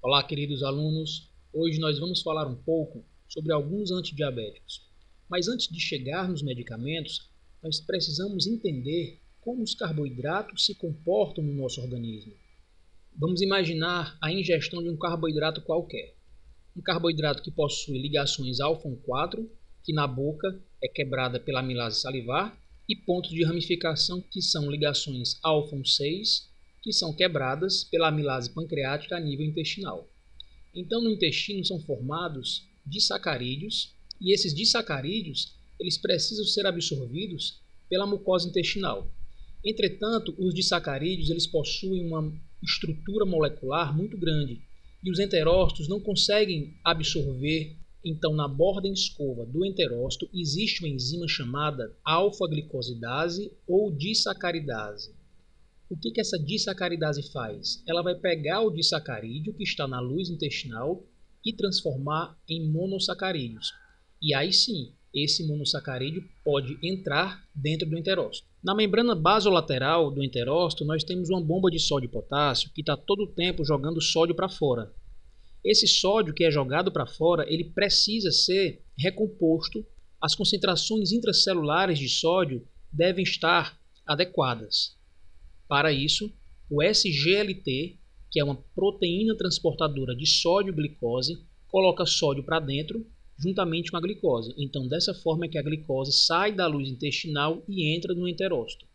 Olá, queridos alunos. Hoje nós vamos falar um pouco sobre alguns antidiabéticos. Mas antes de chegar nos medicamentos, nós precisamos entender como os carboidratos se comportam no nosso organismo. Vamos imaginar a ingestão de um carboidrato qualquer. Um carboidrato que possui ligações alfa-4, que na boca é quebrada pela amilase salivar, e pontos de ramificação, que são ligações alfa-6, que são quebradas pela amilase pancreática a nível intestinal. Então, no intestino são formados disacarídeos, e esses disacarídeos eles precisam ser absorvidos pela mucosa intestinal. Entretanto, os disacarídeos eles possuem uma estrutura molecular muito grande, e os enterócitos não conseguem absorver. Então, na borda em escova do enterócito existe uma enzima chamada alfa-glicosidase ou disacaridase. O que essa disacaridase faz? Ela vai pegar o disacarídeo que está na luz intestinal e transformar em monossacarídeos. E aí sim, esse monossacarídeo pode entrar dentro do enterócito. Na membrana basolateral do enterócito, nós temos uma bomba de sódio e potássio que está todo o tempo jogando sódio para fora. Esse sódio que é jogado para fora, ele precisa ser recomposto. As concentrações intracelulares de sódio devem estar adequadas. Para isso, o SGLT, que é uma proteína transportadora de sódio e glicose, coloca sódio para dentro juntamente com a glicose. Então, dessa forma é que a glicose sai da luz intestinal e entra no enterócito.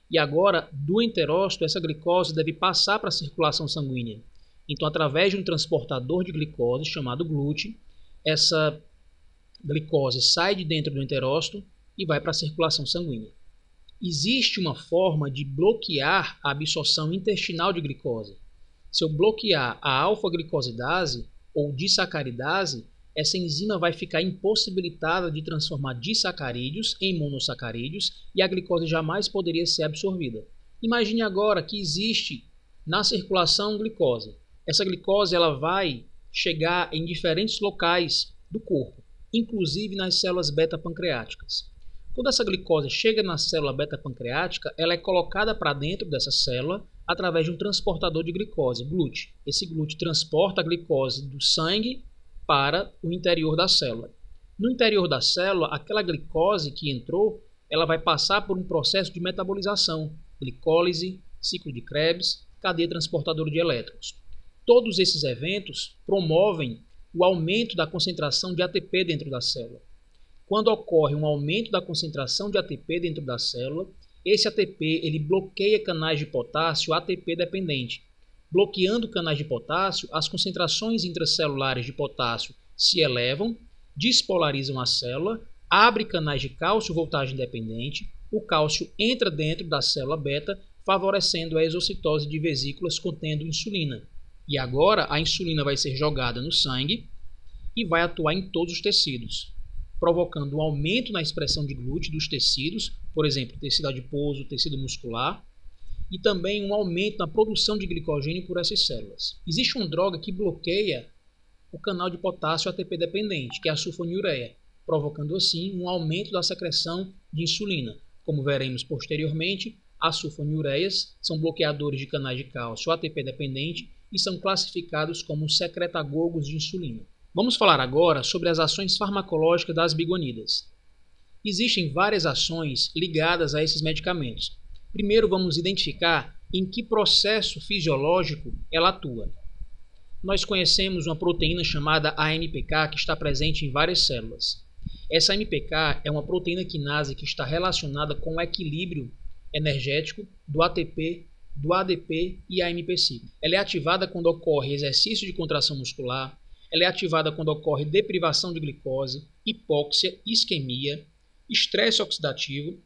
E agora, do enterócito, essa glicose deve passar para a circulação sanguínea. Então, através de um transportador de glicose chamado GLUT, essa glicose sai de dentro do enterócito e vai para a circulação sanguínea. Existe uma forma de bloquear a absorção intestinal de glicose. Se eu bloquear a alfa-glicosidase ou disacaridase, essa enzima vai ficar impossibilitada de transformar disacarídeos em monossacarídeos e a glicose jamais poderia ser absorvida. Imagine agora que existe na circulação glicose. Essa glicose ela vai chegar em diferentes locais do corpo, inclusive nas células beta-pancreáticas. Quando essa glicose chega na célula beta-pancreática, ela é colocada para dentro dessa célula através de um transportador de glicose, GLUT. Esse GLUT transporta a glicose do sangue para o interior da célula. No interior da célula, aquela glicose que entrou, ela vai passar por um processo de metabolização, glicólise, ciclo de Krebs, cadeia transportadora de elétrons. Todos esses eventos promovem o aumento da concentração de ATP dentro da célula. Quando ocorre um aumento da concentração de ATP dentro da célula, esse ATP ele bloqueia canais de potássio ATP dependente. Bloqueando canais de potássio, as concentrações intracelulares de potássio se elevam, despolarizam a célula, abre canais de cálcio voltagem dependente, o cálcio entra dentro da célula beta, favorecendo a exocitose de vesículas contendo insulina. E agora a insulina vai ser jogada no sangue e vai atuar em todos os tecidos, provocando um aumento na expressão de GLUT dos tecidos, por exemplo, tecido adiposo, tecido muscular, e também um aumento na produção de glicogênio por essas células. Existe uma droga que bloqueia o canal de potássio ATP dependente, que é a sulfonilureia, provocando assim um aumento da secreção de insulina. Como veremos posteriormente, as sulfonilureias são bloqueadores de canais de cálcio ATP dependente e são classificados como secretagogos de insulina. Vamos falar agora sobre as ações farmacológicas das bigonidas. Existem várias ações ligadas a esses medicamentos. Primeiro vamos identificar em que processo fisiológico ela atua. Nós conhecemos uma proteína chamada AMPK que está presente em várias células. Essa AMPK é uma proteína quinase que está relacionada com o equilíbrio energético do ATP, do ADP e AMP5. Ela é ativada quando ocorre exercício de contração muscular, ela é ativada quando ocorre deprivação de glicose, hipóxia, isquemia, estresse oxidativo,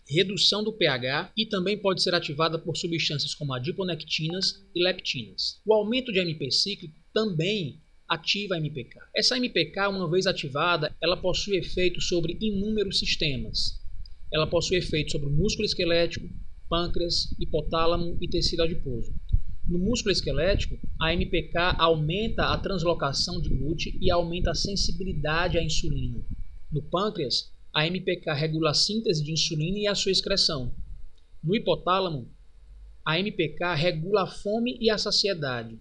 redução do pH e também pode ser ativada por substâncias como adiponectinas e leptinas. O aumento de AMP cíclico também ativa a MPK. Essa MPK, uma vez ativada, ela possui efeito sobre inúmeros sistemas. Ela possui efeito sobre o músculo esquelético, pâncreas, hipotálamo e tecido adiposo. No músculo esquelético, a MPK aumenta a translocação de GLUT e aumenta a sensibilidade à insulina. No pâncreas, a MPK regula a síntese de insulina e a sua excreção. No hipotálamo, a MPK regula a fome e a saciedade.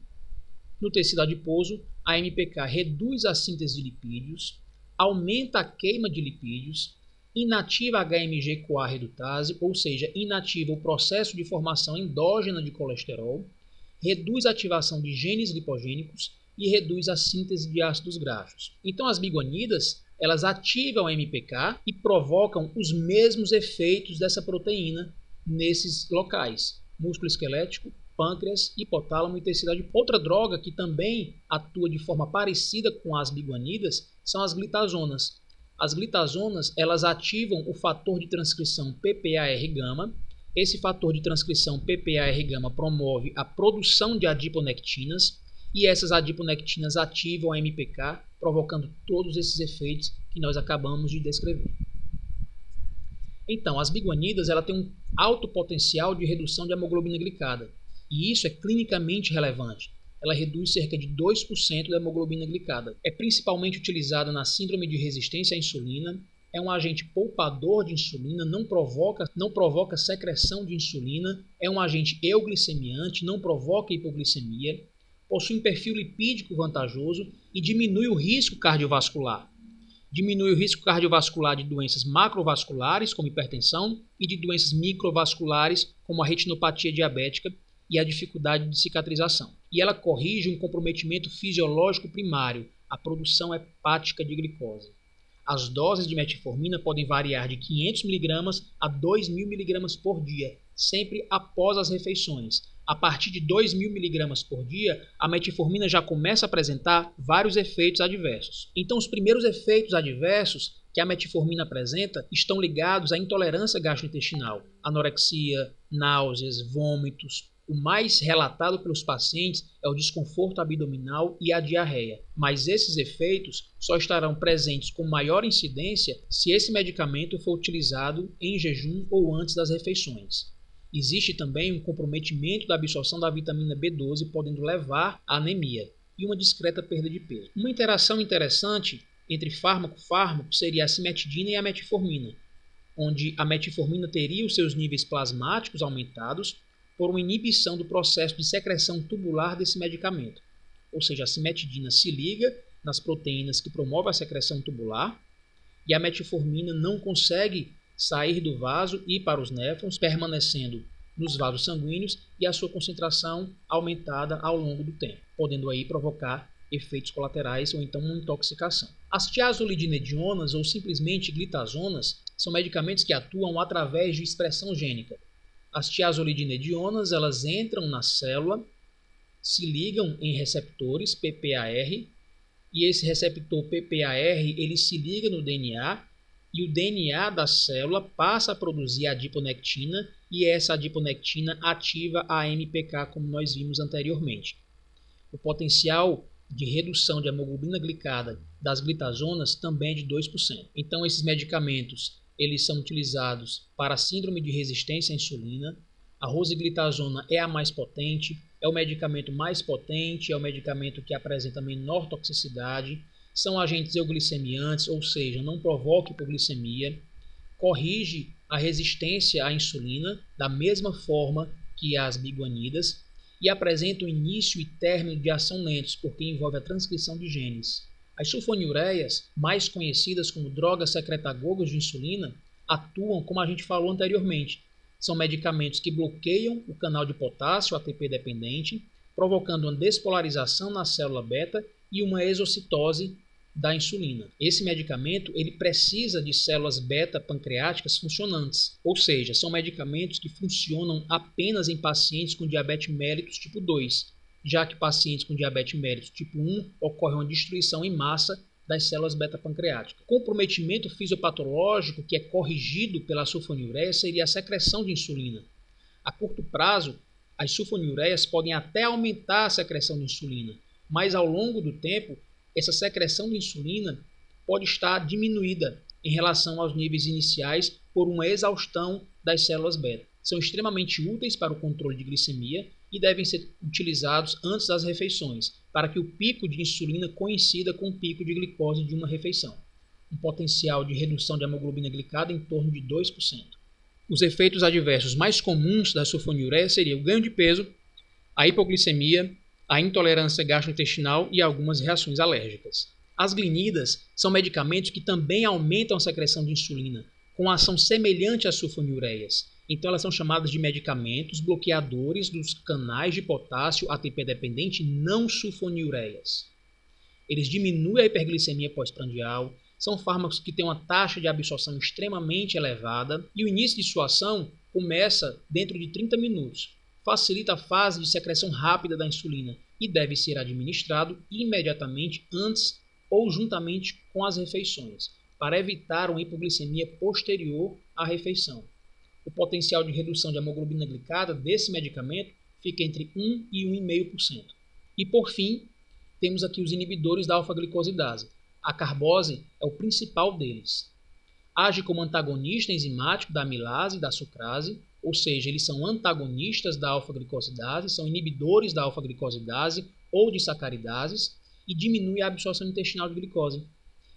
No tecido adiposo, a AMPK reduz a síntese de lipídios, aumenta a queima de lipídios, inativa a HMG-CoA redutase, ou seja, inativa o processo de formação endógena de colesterol, reduz a ativação de genes lipogênicos e reduz a síntese de ácidos graxos. Então, as biguanidas, elas ativam a AMPK e provocam os mesmos efeitos dessa proteína nesses locais: músculo esquelético, pâncreas, hipotálamo e tecido adiposo. Outra droga que também atua de forma parecida com as biguanidas são as glitazonas. As glitazonas, elas ativam o fator de transcrição PPAR-gama. Esse fator de transcrição PPAR-gama promove a produção de adiponectinas e essas adiponectinas ativam a AMPK, provocando todos esses efeitos que nós acabamos de descrever. Então, as biguanidas têm um alto potencial de redução de hemoglobina glicada, e isso é clinicamente relevante. Ela reduz cerca de 2% da hemoglobina glicada. É principalmente utilizada na síndrome de resistência à insulina, é um agente poupador de insulina, não provoca secreção de insulina, é um agente euglicemiante, não provoca hipoglicemia, possui um perfil lipídico vantajoso e diminui o risco cardiovascular. Diminui o risco cardiovascular de doenças macrovasculares, como hipertensão, e de doenças microvasculares, como a retinopatia diabética e a dificuldade de cicatrização. E ela corrige um comprometimento fisiológico primário, a produção hepática de glicose. As doses de metformina podem variar de 500 mg a 2.000 mg por dia, sempre após as refeições. A partir de 2.000 mg por dia, a metformina já começa a apresentar vários efeitos adversos. Então, os primeiros efeitos adversos que a metformina apresenta estão ligados à intolerância gastrointestinal, anorexia, náuseas, vômitos. O mais relatado pelos pacientes é o desconforto abdominal e a diarreia, mas esses efeitos só estarão presentes com maior incidência se esse medicamento for utilizado em jejum ou antes das refeições. Existe também um comprometimento da absorção da vitamina B12, podendo levar à anemia e uma discreta perda de peso. Uma interação interessante entre fármaco-fármaco seria a cimetidina e a metformina, onde a metformina teria os seus níveis plasmáticos aumentados por uma inibição do processo de secreção tubular desse medicamento. Ou seja, a cimetidina se liga nas proteínas que promovem a secreção tubular e a metformina não consegue sair do vaso e ir para os néfrons, permanecendo nos vasos sanguíneos e a sua concentração aumentada ao longo do tempo, podendo aí provocar efeitos colaterais ou então uma intoxicação. As tiazolidinedionas ou simplesmente glitazonas são medicamentos que atuam através de expressão gênica. As tiazolidinedionas, elas entram na célula, se ligam em receptores PPAR e esse receptor PPAR ele se liga no DNA e o DNA da célula passa a produzir adiponectina e essa adiponectina ativa a AMPK, como nós vimos anteriormente. O potencial de redução de hemoglobina glicada das glitazonas também é de 2%. Então, esses medicamentos eles são utilizados para a síndrome de resistência à insulina. A rosiglitazona é a mais potente, é o medicamento mais potente, é o medicamento que apresenta menor toxicidade, são agentes euglicemiantes, ou seja, não provoca hipoglicemia, corrige a resistência à insulina da mesma forma que as biguanidas e apresenta o início e término de ação lentos, porque envolve a transcrição de genes. As sulfonilureias, mais conhecidas como drogas secretagogas de insulina, atuam como a gente falou anteriormente. São medicamentos que bloqueiam o canal de potássio ATP dependente, provocando uma despolarização na célula beta e uma exocitose da insulina. Esse medicamento ele precisa de células beta pancreáticas funcionantes, ou seja, são medicamentos que funcionam apenas em pacientes com diabetes mellitus tipo 2, já que pacientes com diabetes mellitus tipo 1 ocorre uma destruição em massa das células beta-pancreáticas. O comprometimento fisiopatológico que é corrigido pela sulfonilureia seria a secreção de insulina. A curto prazo, as sulfonilureias podem até aumentar a secreção de insulina, mas ao longo do tempo, essa secreção de insulina pode estar diminuída em relação aos níveis iniciais por uma exaustão das células beta. São extremamente úteis para o controle de glicemia e devem ser utilizados antes das refeições, para que o pico de insulina coincida com o pico de glicose de uma refeição. Um potencial de redução de hemoglobina glicada em torno de 2%. Os efeitos adversos mais comuns da sulfonilureia seriam o ganho de peso, a hipoglicemia, a intolerância gastrointestinal e algumas reações alérgicas. As glinidas são medicamentos que também aumentam a secreção de insulina, com ação semelhante às sulfonilureias. Então elas são chamadas de medicamentos bloqueadores dos canais de potássio ATP-dependente não sulfonilureias. Eles diminuem a hiperglicemia pós-prandial, são fármacos que têm uma taxa de absorção extremamente elevada e o início de sua ação começa dentro de 30 minutos. Facilita a fase de secreção rápida da insulina e deve ser administrado imediatamente antes ou juntamente com as refeições, para evitar uma hipoglicemia posterior à refeição. O potencial de redução de hemoglobina glicada desse medicamento fica entre 1 e 1,5%. E por fim, temos aqui os inibidores da alfa-glicosidase. A carbose é o principal deles. Age como antagonista enzimático da amilase e da sucrase, ou seja, eles são antagonistas da alfa-glicosidase, são inibidores da alfa-glicosidase ou de sacaridases e diminui a absorção intestinal de glicose.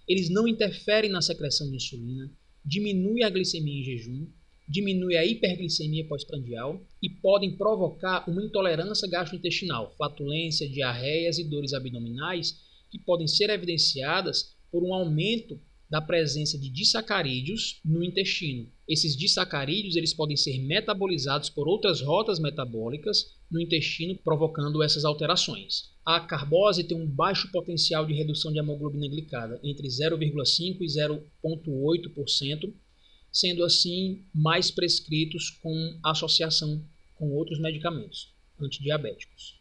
Eles não interferem na secreção de insulina, diminui a glicemia em jejum, diminui a hiperglicemia pós-prandial e podem provocar uma intolerância gastrointestinal, flatulência, diarreias e dores abdominais que podem ser evidenciadas por um aumento da presença de disacarídeos no intestino. Esses disacarídeos eles podem ser metabolizados por outras rotas metabólicas no intestino, provocando essas alterações. A carbose tem um baixo potencial de redução de hemoglobina glicada, entre 0,5% e 0,8%, sendo assim mais prescritos com associação com outros medicamentos antidiabéticos.